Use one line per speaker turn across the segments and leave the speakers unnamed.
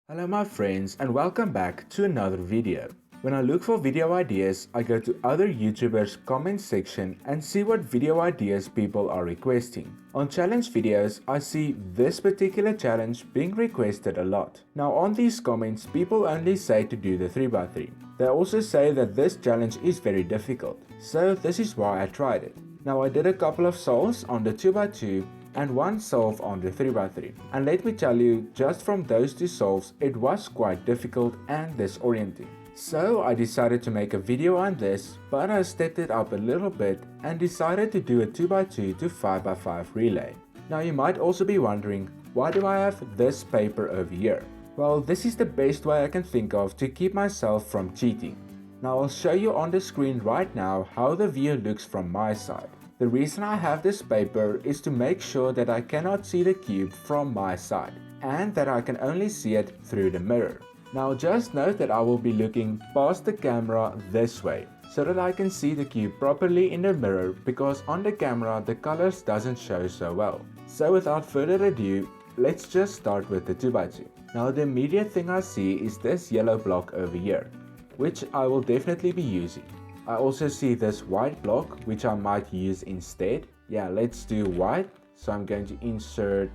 Hello my friends and welcome back to another video. When I look for video ideas, I go to other YouTubers' comment section and see what video ideas people are requesting. On challenge videos, I see this particular challenge being requested a lot. Now on these comments, people only say to do the 3x3. They also say that this challenge is very difficult. So this is why I tried it. Now I did a couple of solves on the 2x2 and one solve on the 3x3. And let me tell you, just from those two solves, it was quite difficult and disorienting. So I decided to make a video on this, but I stepped it up a little bit and decided to do a 2x2 to 5x5 relay. Now you might also be wondering, why do I have this paper over here? Well, this is the best way I can think of to keep myself from cheating. Now I'll show you on the screen right now how the view looks from my side. The reason I have this paper is to make sure that I cannot see the cube from my side and that I can only see it through the mirror. Now just note that I will be looking past the camera this way so that I can see the cube properly in the mirror, because on the camera the colors doesn't show so well. So without further ado, let's just start with the 2x2. Now the immediate thing I see is this yellow block over here, which I will definitely be using. I also see this white block, which I might use instead. Yeah, let's do white. So I'm going to insert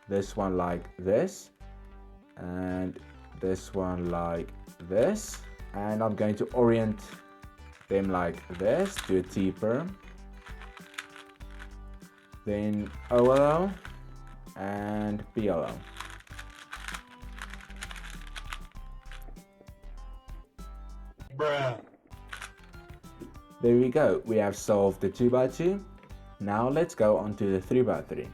this one like this, and this one like this, and I'm going to orient them like this, do a T-perm, then OLO and PLO.
Bruh.
There we go, we have solved the 2x2. Now let's go on to the 3x3.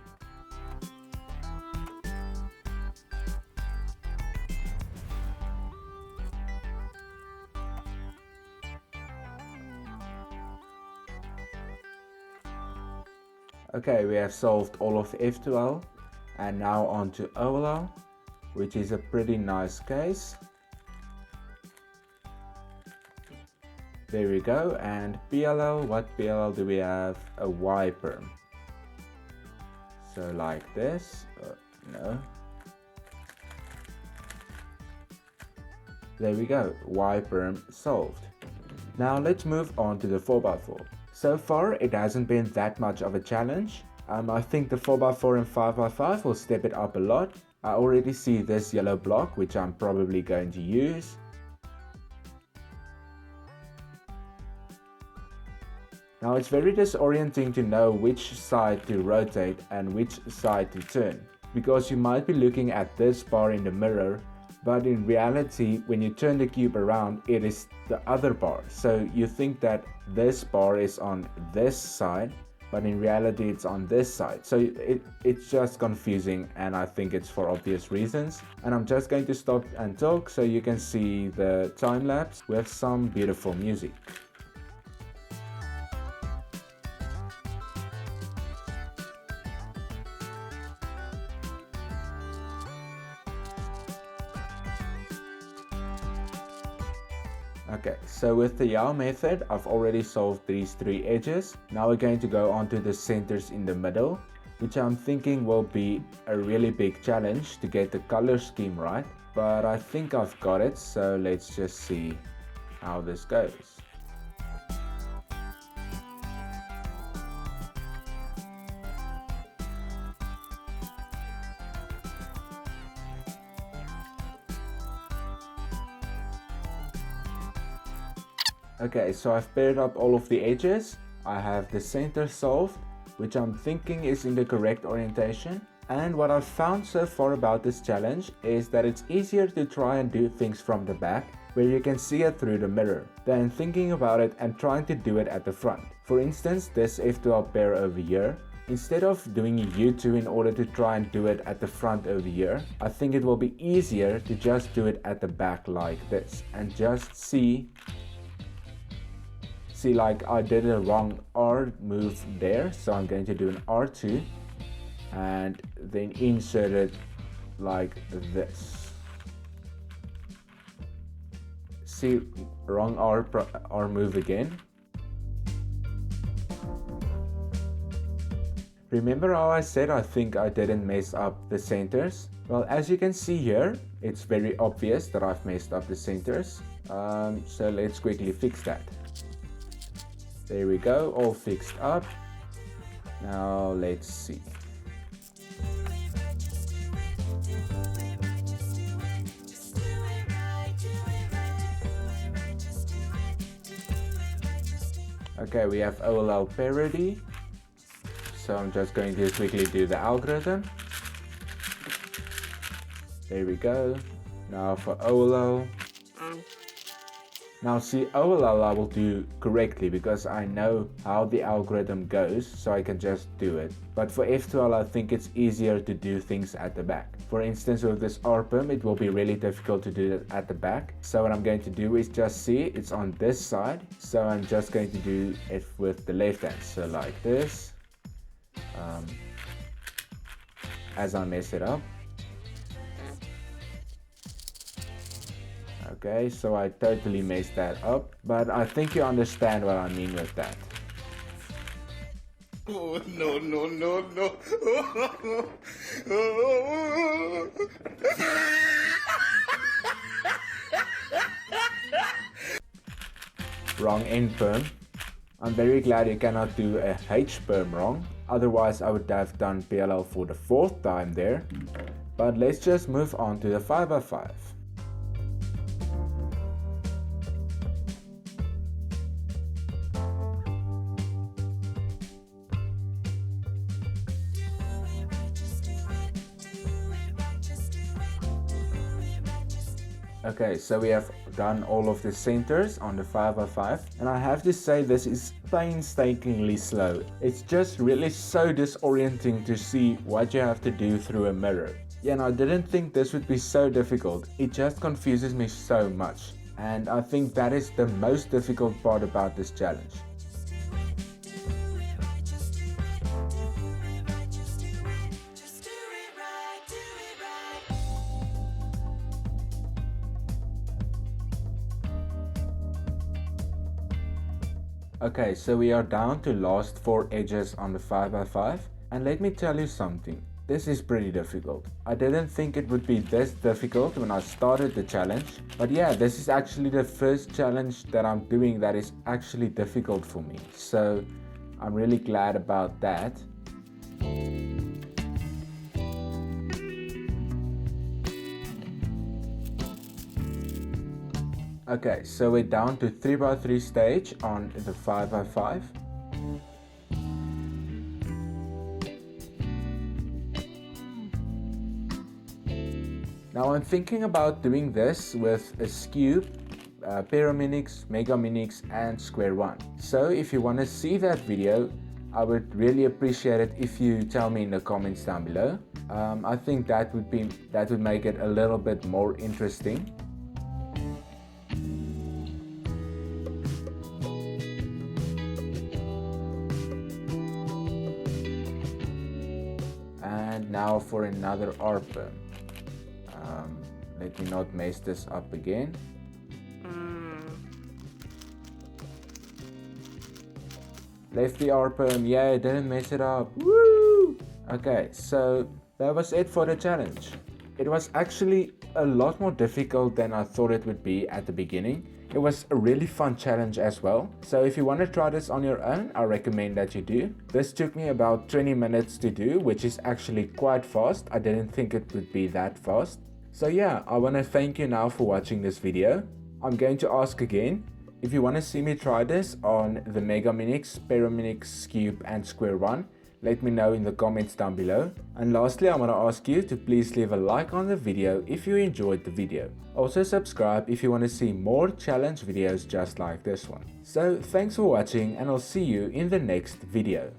Okay, we have solved all of F2L, and now on to OLO, which is a pretty nice case. There we go, and PLL, what PLL do we have? A Y-perm. So like this, no. There we go, Y-perm solved. Now let's move on to the 4x4. So far it hasn't been that much of a challenge. I think the 4x4 and 5x5 will step it up a lot. I already see this yellow block, which I'm probably going to use. Now it's very disorienting to know which side to rotate and which side to turn, because you might be looking at this bar in the mirror, but in reality when you turn the cube around it is the other bar. So you think that this bar is on this side, but in reality it's on this side. So it's just confusing, and I think it's for obvious reasons. And I'm just going to stop and talk so you can see the time lapse with some beautiful music. Okay, so with the Yao method, I've already solved these three edges. Now we're going to go on to the centers in the middle, which I'm thinking will be a really big challenge to get the color scheme right. But I think I've got it, so let's just see how this goes. Okay, so I've paired up all of the edges. I have the center solved, which I'm thinking is in the correct orientation. And what I've found so far about this challenge is that it's easier to try and do things from the back, where you can see it through the mirror, than thinking about it and trying to do it at the front. For instance, this F12 pair over here, instead of doing a U2 in order to try and do it at the front over here, I think it will be easier to just do it at the back like this, and just see like I did a wrong R move there, so I'm going to do an R2 and then insert it like this. See, wrong R move again. Remember how I said I think I didn't mess up the centers? Well, as you can see here, it's very obvious that I've messed up the centers. So let's quickly fix that. There we go, all fixed up. Now let's see. Okay, we have OLL parity. So I'm just going to quickly do the algorithm. There we go. Now for OLL. Now see, OLL I will do correctly because I know how the algorithm goes, so I can just do it. But for F12 I think it's easier to do things at the back. For instance, with this RPM it will be really difficult to do it at the back. So what I'm going to do is just see it's on this side. So I'm just going to do it with the left hand. So like this. As I mess it up. Okay, so I totally messed that up, but I think you understand what I mean with that.
Oh, no, no, no, no.
Wrong end perm. I'm very glad you cannot do a H perm wrong, otherwise I would have done PLL for the 4th time there. But let's just move on to the 5x5. Okay, so we have done all of the centers on the 5x5, and I have to say this is painstakingly slow. It's just really so disorienting to see what you have to do through a mirror. Yeah, and I didn't think this would be so difficult. It just confuses me so much, and I think that is the most difficult part about this challenge. Okay, so we are down to last 4 edges on the 5x5, and let me tell you something, this is pretty difficult. I didn't think it would be this difficult when I started the challenge, but yeah, this is actually the first challenge that I'm doing that is actually difficult for me, so I'm really glad about that. Okay, so we're down to 3x3 stage on the 5x5. Now I'm thinking about doing this with a skew, Pyraminix, Megaminix and Square One. So if you want to see that video, I would really appreciate it if you tell me in the comments down below. I think that would make it a little bit more interesting. And now for another RPM. Let me not mess this up again. Lefty RPM, yay, didn't mess it up. Woo! Okay, so that was it for the challenge. It was actually a lot more difficult than I thought it would be at the beginning. It was a really fun challenge as well. So if you want to try this on your own, I recommend that you do. This took me about 20 minutes to do, which is actually quite fast. I didn't think it would be that fast. So yeah, I want to thank you now for watching this video. I'm going to ask again, if you want to see me try this on the Megaminix, Pyraminix, Cube and Square One, let me know in the comments down below. And lastly, I want to ask you to please leave a like on the video if you enjoyed the video. Also subscribe if you want to see more challenge videos just like this one. So thanks for watching and I'll see you in the next video.